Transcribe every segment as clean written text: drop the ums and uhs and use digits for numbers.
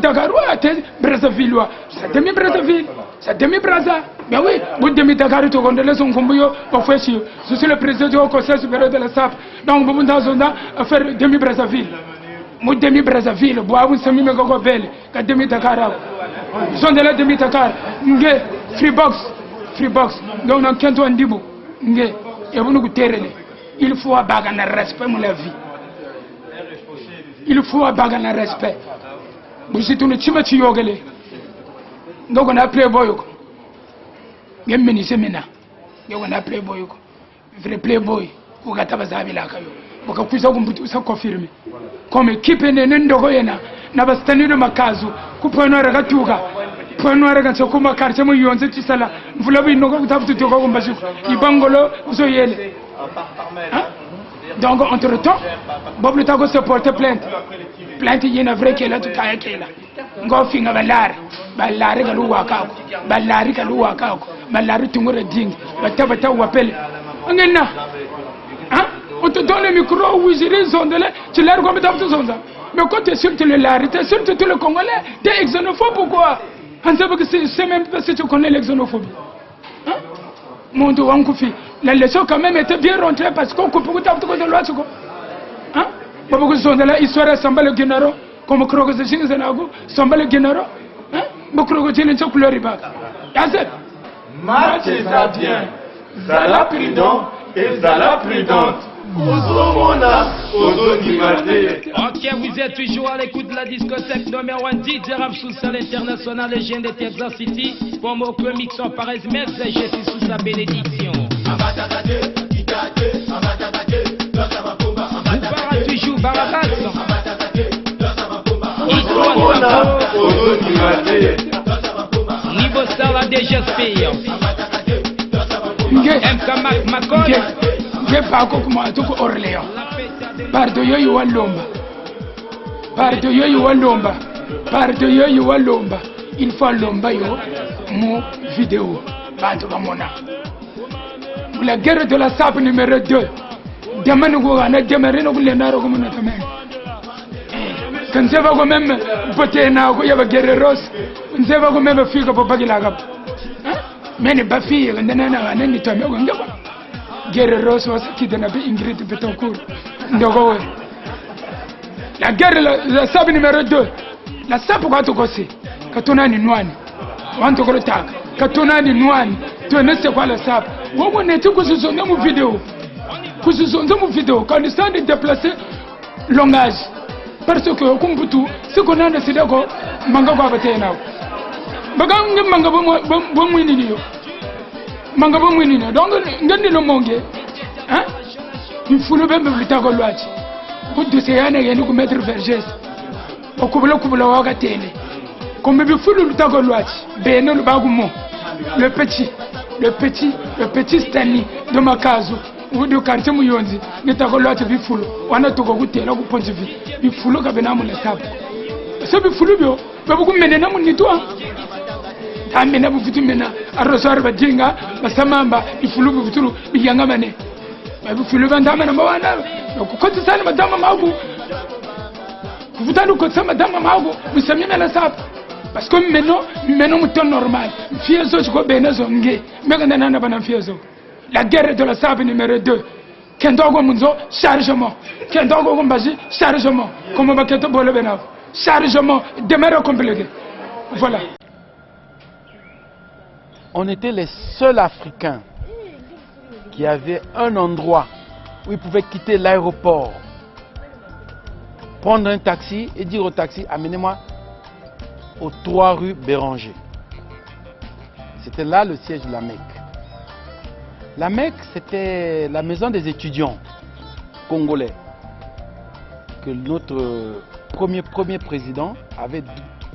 Dakar, ouais, Brazzaville, ça demi Brazzaville, ça demi Brazza. Mais oui, vous demi Dakar, tu connais son combo, parfois je suis le président du Conseil supérieur de la SAP. Donc, vous avez faire demi Brazzaville. Vous demi Brazzaville, vous semi Megogo Belle, que demi Dakar. Sont de la demi Dakar, free box, donc on a un dibo, et vous nous terrez. Il faut avoir un respect pour la vie. Il faut avoir un respect. Vous êtes une chimati yogale. Donc on a playboy. Yemeni semena. On a playboy. Vrai playboy. Vous gâtez pas ça avec la caillou. Vous avez ça confirmé. Comme équipe n'endogoyena. N'abastani de makazu. Coupe noir gatuga. Point noir quand on commence à faire un peu de ça. Vous l'avez dit, vous avez tout comme ça. Ibangolo, vous avez donc, entre-temps, Bob le Tago se porte plainte. Plainte, il y a une vraie qui est là, tout à fait là. Goffing à Ballari Galouakao, Ballari Galouakao, Ballari Tumura Ding, Batabata Wapel. On te donne le micro, oui, j'ai raison de là, tu l'as comme ça. Mais quand tu es sûr que tu le lares, tu es sûr que tu le Congolais, tu es xénophobe ou quoi? On sait que c'est même pas si tu connais l'exonophobie. Mon Dieu, on confie. La leçon quand même était bien rentrée parce qu'on coupe beaucoup de loi. Hein? Beaucoup de gens de la histoire semblent le généraux, comme Krogo de Chinzenago, semblent le généraux. Hein? Beaucoup de gens ne sont plus les bacs. Marchez ça bien. Zala prudent et Zala prudente. Ok, vous êtes toujours à l'écoute de la discothèque numéro 1 DJ Rapsous à l'international, légende de Texas City. Pour mon mix en Paris, mais je suis sous sa bénédiction. Vous parlez toujours Barabat. Niveau star la déjà spire. MK Macon. Je pas comme à tout Orléans. Pardon, yo Walomba. Pardon, yo Walomba. Pardon, yo Walomba. Il faut Lomba yo mon vidéo. Pardon, mona. La guerre de la SAP numéro 2. Demain nous allons démarrer nous les naro comme notre même. Quand ça va quand même poter na ko yaba guerre rose. Quand ça va quand même fika pour pas la gap. Mais ne pas fille quand na ni to me ko ngaba. Guerre rose was qui de na Ingrid Betancourt. Ndogo. La guerre la SAP numéro 2. La SAP kwa to kosi. Katona ni nwani. Wanto ko taka. Katona ni nwani. Tu ne sais quoi la SAP. Wogo ne tu ko zo na mu vidéo. Kuzuzonza mu vidéo quand ils sont déplacés langage parce que kumbutu ce qu'on a décidé ko manga ko abatena bagam manga bo mwini niyo manga bo mwini no donc ngandi no monge hein il faut le même plus ko lwati ko de seyana yene ko mettre verges ko kubula waga tele comme bi fulu lu tako lwati beno lu bagumo le petit Stanley de Makazu. Ou de quartier Muyonzi, ne t'a pas l'autre bifulu, ou en a tout goûté là, vous pensez bifulu kabena mon étape. Ce bifulu bio, mais beaucoup menena mon nitoa. Amena vous fitu mena, à recevoir Badinga, Basamamba, bifulu bifulu, biyanga mané. Mais bifulu bandama na mawana, donc quand tu sais madame Mago, vous t'allez quand ça madame Mago, vous savez même la sap. Parce que maintenant mon temps normal, fieso je go benazo nge, mais quand nana bana fieso. La guerre de la SAP numéro 2. Kendogo Munzo, chargement. Kendogo Gombaji, chargement. Comme Baketo Bolobenav. Chargement, demeure compliqué. Voilà. On était les seuls Africains qui avaient un endroit où ils pouvaient quitter l'aéroport, prendre un taxi et dire au taxi, amenez-moi aux 3 rues Béranger. C'était là le siège de la Mecque. La Mecque, c'était la maison des étudiants congolais que notre premier président avait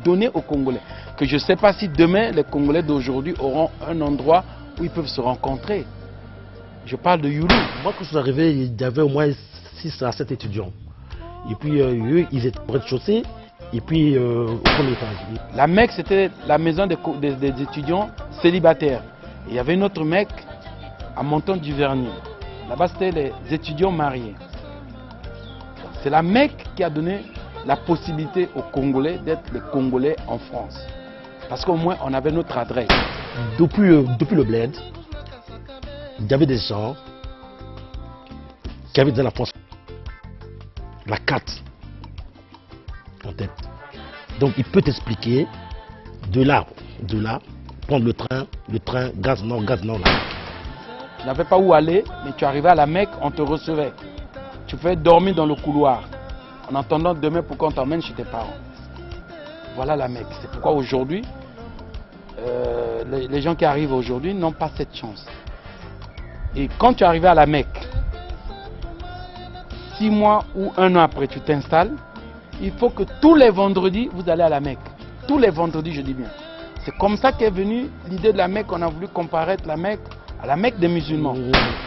donné aux Congolais. Que je ne sais pas si demain, les Congolais d'aujourd'hui auront un endroit où ils peuvent se rencontrer. Je parle de Youlou. Moi, quand je suis arrivé, il y avait au moins 6 à 7 étudiants. Et puis, eux, ils étaient au rez-de-chaussée. Et puis, au premier étage. La Mecque, c'était la maison des étudiants célibataires. Et il y avait une autre Mecque à Monton-du-Vernier. Là-bas, c'était les étudiants mariés. C'est la Mecque qui a donné la possibilité aux Congolais d'être les Congolais en France. Parce qu'au moins, on avait notre adresse. Depuis le bled, il y avait des gens qui avaient dans la France la carte en tête. Donc, il peut t'expliquer de là, prendre le train, gaz nord, là. Tu n'avais pas où aller, mais tu arrivais à la Mecque, on te recevait. Tu pouvais dormir dans le couloir, en attendant demain pour qu'on t'emmène chez tes parents. Voilà la Mecque. C'est pourquoi aujourd'hui, les gens qui arrivent aujourd'hui n'ont pas cette chance. Et quand tu arrives à la Mecque, 6 mois ou 1 an après, tu t'installes, il faut que tous les vendredis, vous allez à la Mecque. Tous les vendredis, je dis bien. C'est comme ça qu'est venue l'idée de la Mecque. On a voulu comparer la Mecque à la Mecque des musulmans.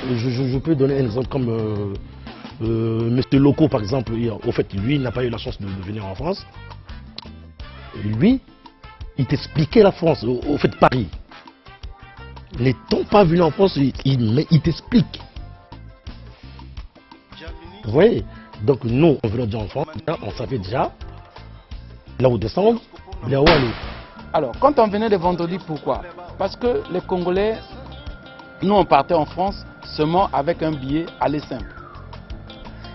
Je peux donner un exemple comme Monsieur Loco, par exemple. Au fait, lui, il n'a pas eu la chance de venir en France. Lui, il t'expliquait la France, au fait Paris. N'étant pas venu en France, il t'explique. Vous voyez? Donc nous, on venait déjà en France, on savait déjà là où descendre, là où aller. Alors, quand on venait le vendredi, pourquoi? Parce que les Congolais, nous on partait en France seulement avec un billet aller simple.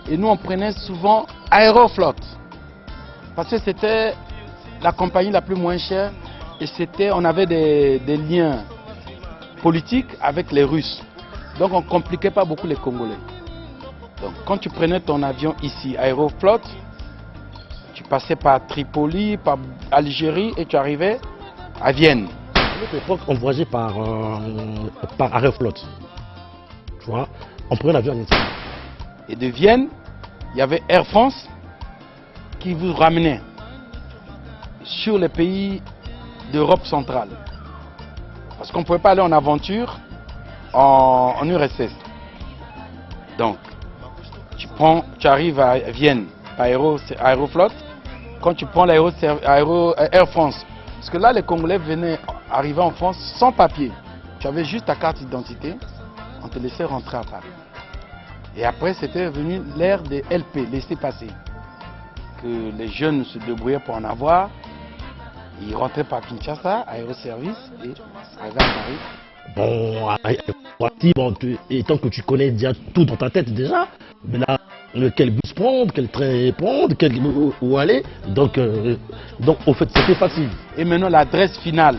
Et nous on prenait souvent Aeroflot. Parce que c'était la compagnie la plus moins chère et on avait des liens politiques avec les Russes. Donc on ne compliquait pas beaucoup les Congolais. Donc quand tu prenais ton avion ici, Aeroflot, tu passais par Tripoli, par Algérie et tu arrivais à Vienne. À notre époque, on voyageait par Aeroflot. Tu vois, on prenait l'avion en Italie. Et de Vienne, il y avait Air France qui vous ramenait sur les pays d'Europe centrale. Parce qu'on ne pouvait pas aller en aventure en URSS. Donc, tu arrives à Vienne, Aeroflot, quand tu prends Air France. Parce que là, les Congolais arrivaient en France sans papier. Tu avais juste ta carte d'identité, on te laissait rentrer à Paris. Et après, c'était venu l'ère des LP, laisser passer. Que les jeunes se débrouillaient pour en avoir. Ils rentraient par Kinshasa, Aéroservice, et arrivaient à Paris. Bon, étant que tu connais déjà tout dans ta tête déjà, mais là, quel bus prendre, quel train prendre, où aller, donc au fait c'était facile. Et maintenant l'adresse finale,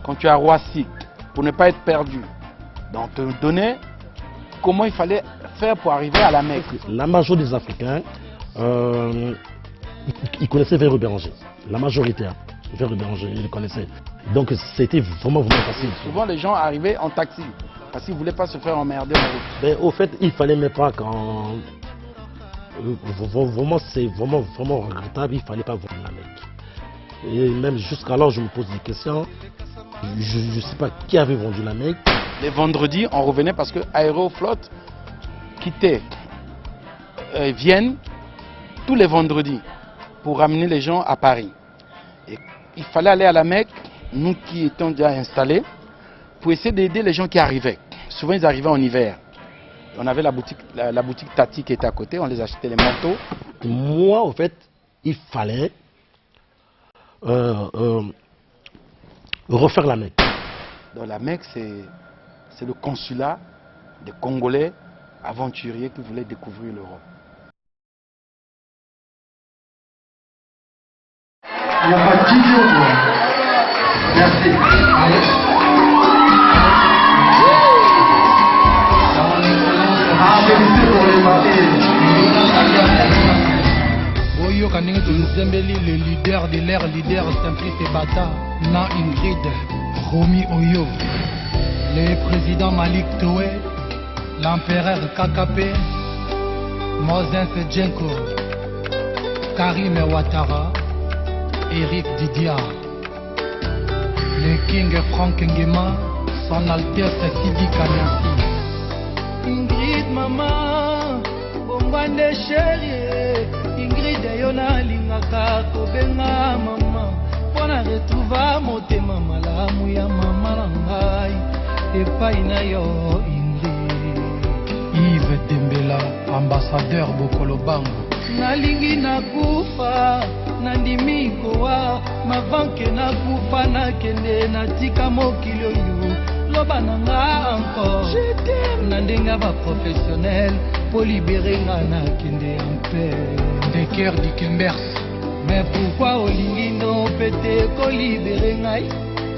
quand tu es à Roissy, pour ne pas être perdu, donc on te donnait comment il fallait faire pour arriver à la Mecque. La majorité des Africains, ils connaissaient Vers Béranger, la majorité. Vers Béranger, ils le connaissaient. Donc c'était vraiment facile. Souvent les gens arrivaient en taxi, parce qu'ils ne voulaient pas se faire emmerder en route. Mais au fait, il fallait même pas quand... Vraiment, c'est vraiment regrettable, il ne fallait pas vendre la Mecque. Et même jusqu'alors, je me pose des questions. Je ne sais pas qui avait vendu la Mecque. Les vendredis, on revenait parce que Aeroflot quittait Vienne tous les vendredis pour ramener les gens à Paris. Et il fallait aller à la Mecque, nous qui étions déjà installés, pour essayer d'aider les gens qui arrivaient. Souvent, ils arrivaient en hiver. On avait la boutique Tati qui était à côté, on les achetait les manteaux. Moi, en fait, il fallait refaire la Mecque. Donc la Mecque, c'est le consulat des Congolais aventuriers qui voulaient découvrir l'Europe. Il n'y a pas de Didio, quoi. Merci. Pour les mariés. Oyo Kanenge Nzembeli, le leader de l'ère, leader Simplice Bata, Na Ingrid, Romy Oyo, le président Malik Toé, l'empereur KKP, Moses Djenko, Karim Ouattara, Eric Didia, le King Frank Ngema, son Altesse Sidi Kanyasi. Ingrid mama, bombande chérie, Ingrid yona lingaka kobenga mama, pona retrouva motema malamu ya mama nangai, epai na yo Ingrid. Yves Dembela, ambassadeur Bokolo Bango. nalingi nakufa nandimi kowa mavanke nakufa nakende natika mokili oyo loba nanga encore na ndenge baprofessionnel po libere nga nakende mpe de cœur du Kembers. Mais pourquoi olingi no pete kolibere ngai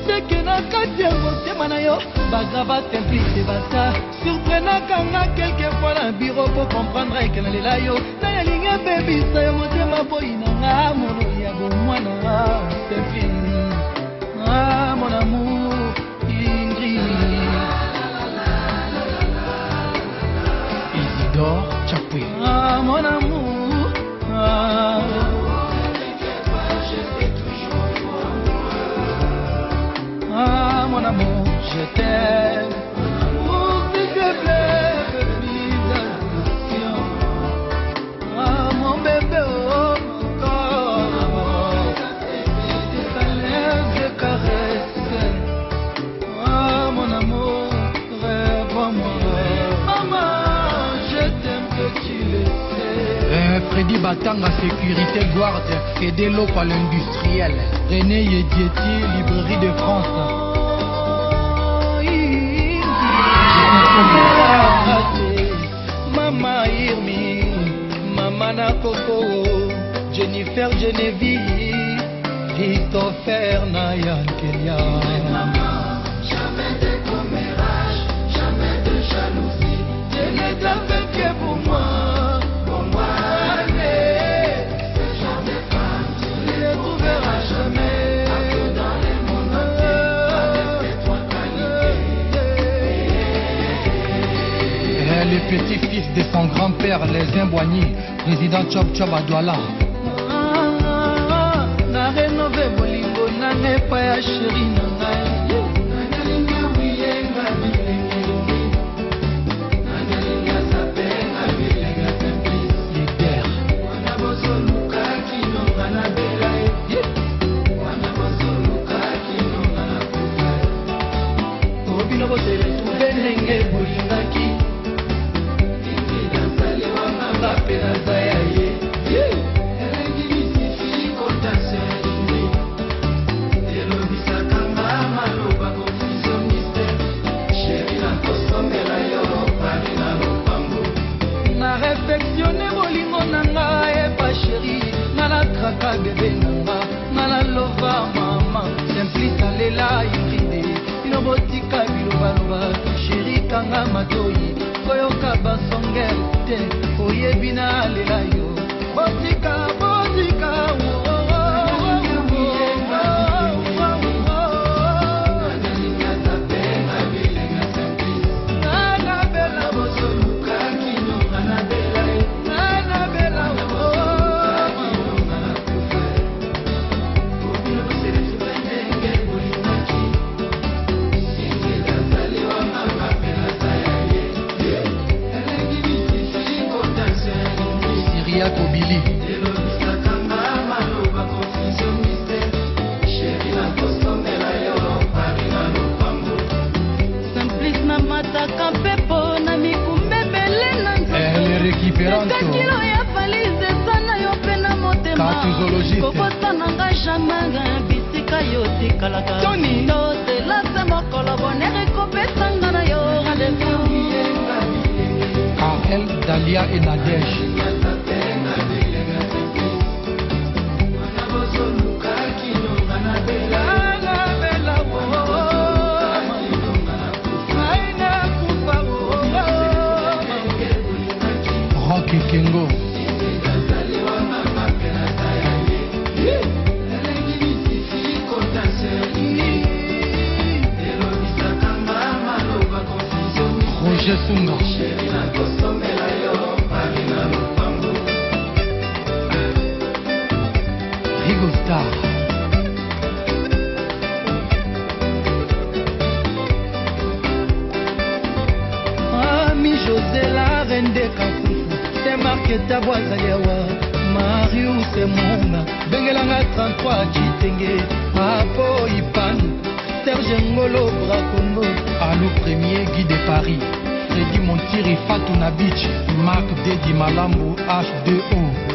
seke na kati ya motema na yo bagrava templite bata surprenaka nga quelquefois na biro po comprendre eke nalela yo nayalingi abebisa yo motema boyi na nga mono ya bomwana tempi mon amour Ingrid Isidore Chapwe mon amour mon amour, je t'aime. S'il te plaît, fais-moi attention. Mon bébé, oh mon corps. Tes câlins, tes caresses. Mon amour, rêve-moi. Maman, je t'aime que tu le sais. Freddy Batanga, sécurité guarde. Kedelo par l'industriel. René Yedieti, librairie de France. Mama Irmi, Mama Nakoko, Jennifer Genevieve, Christopher Nayan Kenya. Jamais de commérage, jamais de jalousie. Je ne t'avais que pour moi. Le petit-fils de son grand-père, les Imboigny, président Chop Chop à Douala. Na rénové bolingo, na nepa ya chéri na ngai. Bébé nanga, nana lova mama, simplice alela iride, inobotika bilobaloba, chéri kanga matoi, koyoka basongel te, oyebina alela yo, botika, botika, Kobili Simplice na mataka pepo na mikumbebele na nzoto kilo ya valise sana yo pe na motema kokota nanga jamais bisika yo tikalaka totela se mokolo bonere kopesanga na yo rendez-vous Karel, Dalia et Nadège Kengo Roger Sunga Rigo Star Ami José la reine des Cancun marque ta boîte aliawa Marius Monga Bengelanga 33 Chitenge Apo Ipan Serge Ngolo Bracongo Alou Premier Guy de Paris Freddy Montiri Fatouna Beach Marc Dedi Malambo H2O